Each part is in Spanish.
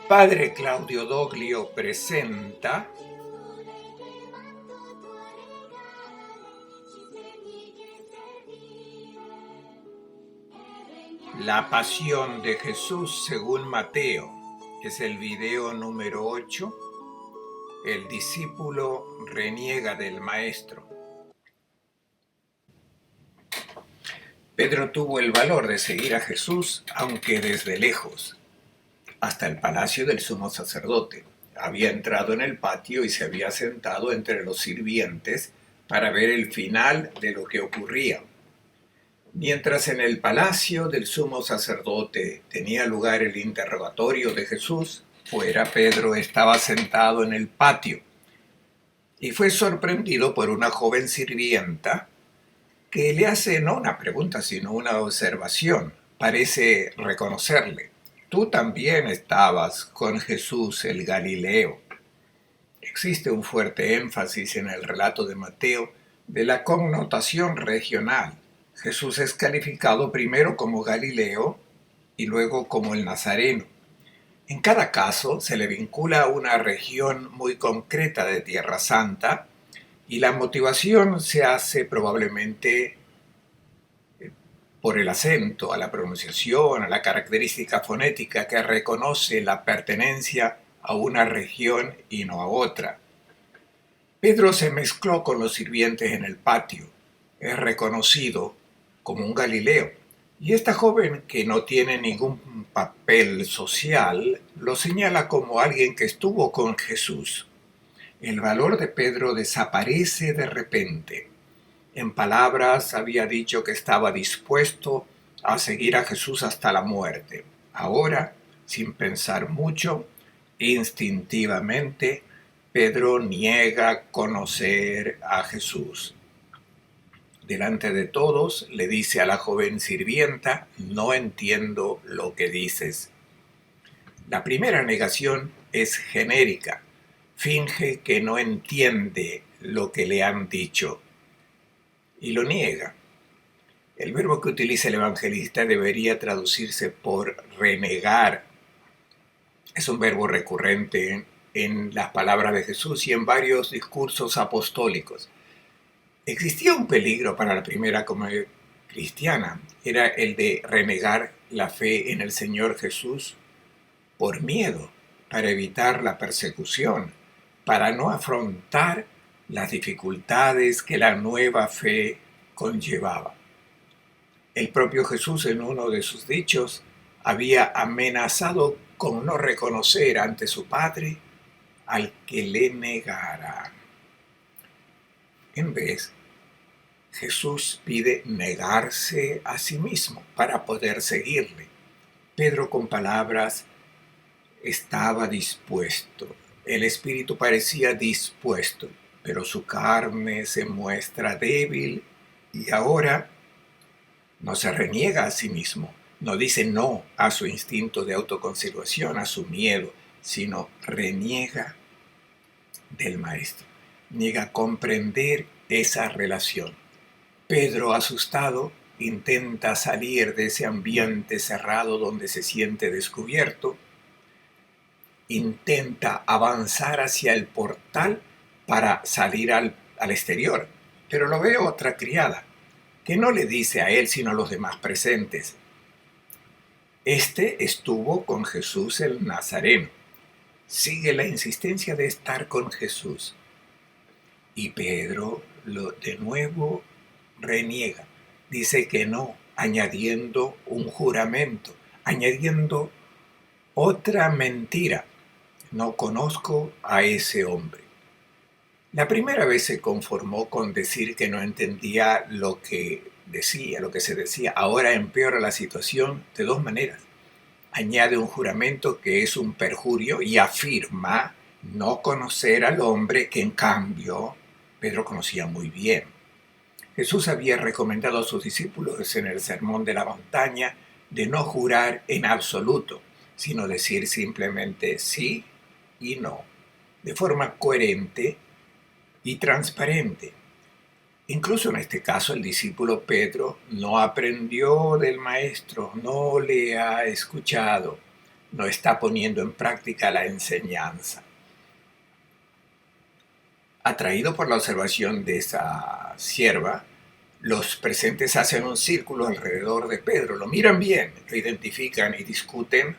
Padre Claudio Doglio presenta La Pasión de Jesús según Mateo. Es el video número 8. El discípulo reniega del maestro. Pedro tuvo el valor de seguir a Jesús, aunque desde lejos, hasta el palacio del sumo sacerdote. Había entrado en el patio y se había sentado entre los sirvientes para ver el final de lo que ocurría. Mientras en el palacio del sumo sacerdote tenía lugar el interrogatorio de Jesús, fuera Pedro estaba sentado en el patio y fue sorprendido por una joven sirvienta que le hace no una pregunta sino una observación. Parece reconocerle. Tú también estabas con Jesús el Galileo. Existe un fuerte énfasis en el relato de Mateo de la connotación regional. Jesús es calificado primero como Galileo y luego como el Nazareno. En cada caso se le vincula a una región muy concreta de Tierra Santa y la motivación se hace probablemente por el acento, a la pronunciación, a la característica fonética que reconoce la pertenencia a una región y no a otra. Pedro se mezcló con los sirvientes en el patio. Es reconocido como un Galileo. Y esta joven, que no tiene ningún papel social, lo señala como alguien que estuvo con Jesús. El valor de Pedro desaparece de repente. En palabras había dicho que estaba dispuesto a seguir a Jesús hasta la muerte. Ahora, sin pensar mucho, instintivamente, Pedro niega conocer a Jesús. Delante de todos le dice a la joven sirvienta: no entiendo lo que dices. La primera negación es genérica. Finge que no entiende lo que le han dicho y lo niega. El verbo que utiliza el evangelista debería traducirse por renegar. Es un verbo recurrente en las palabras de Jesús y en varios discursos apostólicos. Existía un peligro para la primera comunidad cristiana, era el de renegar la fe en el Señor Jesús por miedo, para evitar la persecución, para no afrontar las dificultades que la nueva fe conllevaba. El propio Jesús, en uno de sus dichos, había amenazado con no reconocer ante su Padre al que le negara. En vez, Jesús pide negarse a sí mismo para poder seguirle. Pedro, con palabras, estaba dispuesto. El espíritu parecía dispuesto, pero su carne se muestra débil y ahora no se reniega a sí mismo. No dice no a su instinto de autoconservación, a su miedo, sino reniega del maestro. Niega comprender esa relación. Pedro, asustado, intenta salir de ese ambiente cerrado donde se siente descubierto. Intenta avanzar hacia el portal para salir al exterior, pero lo ve otra criada, que no le dice a él sino a los demás presentes: este estuvo con Jesús el Nazareno. Sigue la insistencia de estar con Jesús. Y Pedro de nuevo reniega, dice que no, añadiendo un juramento, añadiendo otra mentira: no conozco a ese hombre. La primera vez se conformó con decir que no entendía lo que decía, lo que se decía. Ahora empeora la situación de dos maneras. Añade un juramento que es un perjurio y afirma no conocer al hombre que en cambio Pedro conocía muy bien. Jesús había recomendado a sus discípulos en el Sermón de la Montaña de no jurar en absoluto, sino decir simplemente sí y no, de forma coherente y transparente. Incluso en este caso el discípulo Pedro no aprendió del maestro, no le ha escuchado. no está poniendo en práctica la enseñanza. Atraído por la observación de esa sierva, los presentes hacen un círculo alrededor de Pedro, lo miran bien, lo identifican y discuten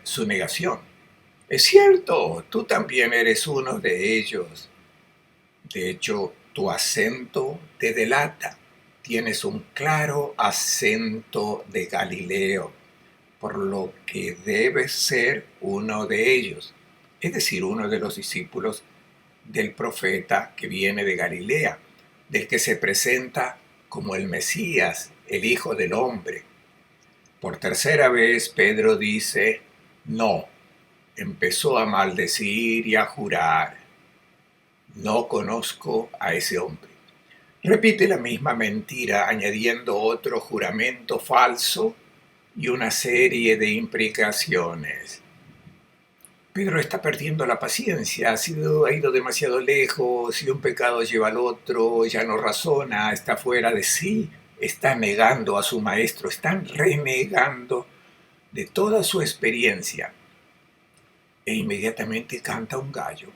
su negación. Es cierto, tú también eres uno de ellos. De hecho, tu acento te delata. Tienes un claro acento de Galileo, por lo que debes ser uno de ellos, es decir, uno de los discípulos del profeta que viene de Galilea, del que se presenta como el Mesías, el Hijo del Hombre. Por tercera vez Pedro dice, no, empezó a maldecir y a jurar, no conozco a ese hombre. Repite la misma mentira, añadiendo otro juramento falso y una serie de imprecaciones. Pedro está perdiendo la paciencia, ha ido demasiado lejos, y un pecado lleva al otro, ya no razona, está fuera de sí, está negando a su maestro, están renegando de toda su experiencia. E inmediatamente canta un gallo.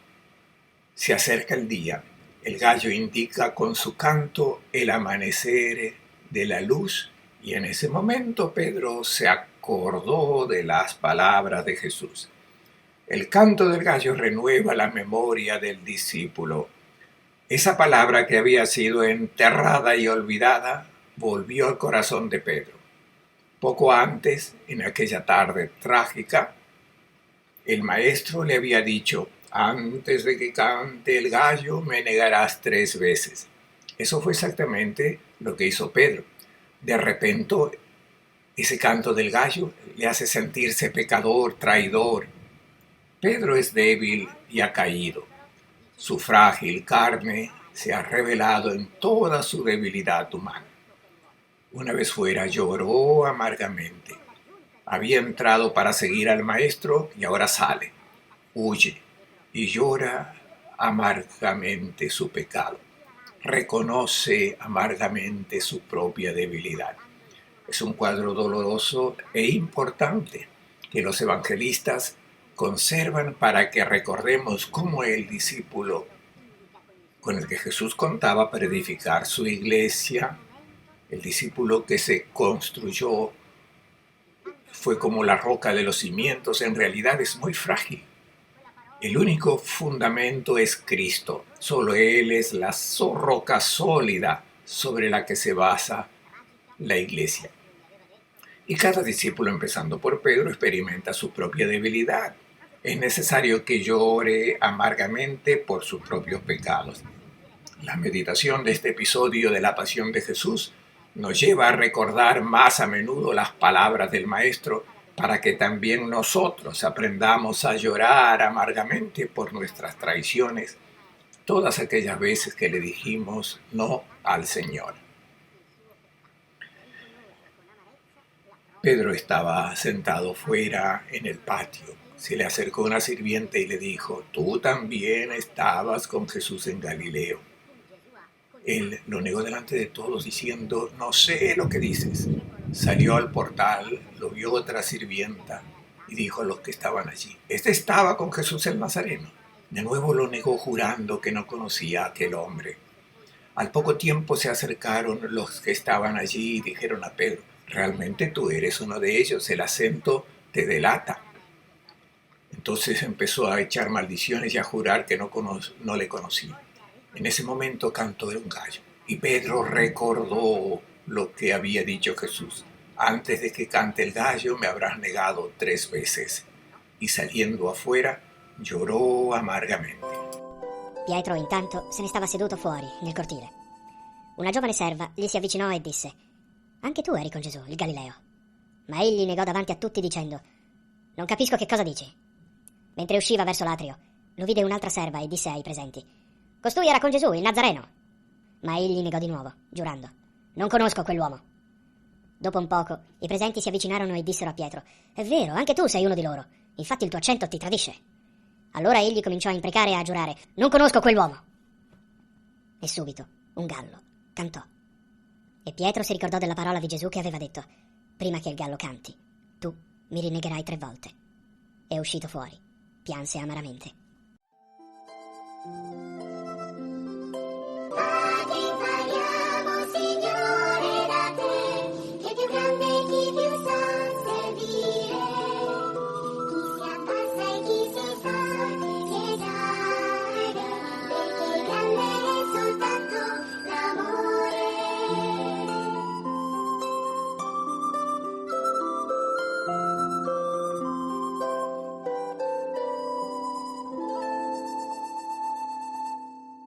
Se acerca el día, el gallo indica con su canto el amanecer de la luz, y en ese momento Pedro se acordó de las palabras de Jesús. El canto del gallo renueva la memoria del discípulo. Esa palabra que había sido enterrada y olvidada volvió al corazón de Pedro. Poco antes, en aquella tarde trágica, el maestro le había dicho, antes de que cante el gallo me negarás 3 veces. Eso fue exactamente lo que hizo Pedro. De repente, ese canto del gallo le hace sentirse pecador, traidor. Pedro es débil y ha caído. Su frágil carne se ha revelado en toda su debilidad humana. Una vez fuera, lloró amargamente. Había entrado para seguir al maestro y ahora sale, huye y llora amargamente su pecado. Reconoce amargamente su propia debilidad. Es un cuadro doloroso e importante que los evangelistas conservan para que recordemos cómo el discípulo con el que Jesús contaba para edificar su iglesia, el discípulo que se construyó, fue como la roca de los cimientos, en realidad es muy frágil. El único fundamento es Cristo, solo Él es la roca sólida sobre la que se basa la iglesia. Y cada discípulo, empezando por Pedro, experimenta su propia debilidad. Es necesario que llore amargamente por sus propios pecados. La meditación de este episodio de la Pasión de Jesús nos lleva a recordar más a menudo las palabras del Maestro para que también nosotros aprendamos a llorar amargamente por nuestras traiciones, todas aquellas veces que le dijimos no al Señor. Pedro estaba sentado fuera en el patio. Se le acercó una sirvienta y le dijo, tú también estabas con Jesús en Galileo. Él lo negó delante de todos diciendo, no sé lo que dices. Salió al portal, lo vio otra sirvienta y dijo a los que estaban allí, este estaba con Jesús el Nazareno. De nuevo lo negó jurando que no conocía a aquel hombre. Al poco tiempo se acercaron los que estaban allí y dijeron a Pedro, realmente tú eres uno de ellos, el acento te delata. Entonces empezó a echar maldiciones y a jurar que no le conocía. En ese momento cantó un gallo y Pedro recordó lo que había dicho Jesús. Antes de que cante el gallo me habrás negado 3 veces. Y saliendo afuera llorò amargamente. Pietro intanto se ne stava seduto fuori, nel cortile. Una giovane serva gli si avvicinò e disse: «Anche tu eri con Gesù, il Galileo». Ma egli negò davanti a tutti dicendo: «Non capisco che cosa dici». Mentre usciva verso l'atrio, lo vide un'altra serva e disse ai presenti: «Costui era con Gesù, il Nazareno». Ma egli negò di nuovo, giurando: «Non conosco quell'uomo». Dopo un poco, i presenti si avvicinarono e dissero a Pietro: «È vero, anche tu sei uno di loro. Infatti il tuo accento ti tradisce». Allora egli cominciò a imprecare e a giurare: «Non conosco quell'uomo». E subito un gallo cantò. E Pietro si ricordò della parola di Gesù che aveva detto: «Prima che il gallo canti, tu mi rinnegherai 3 volte. È uscito fuori, pianse amaramente.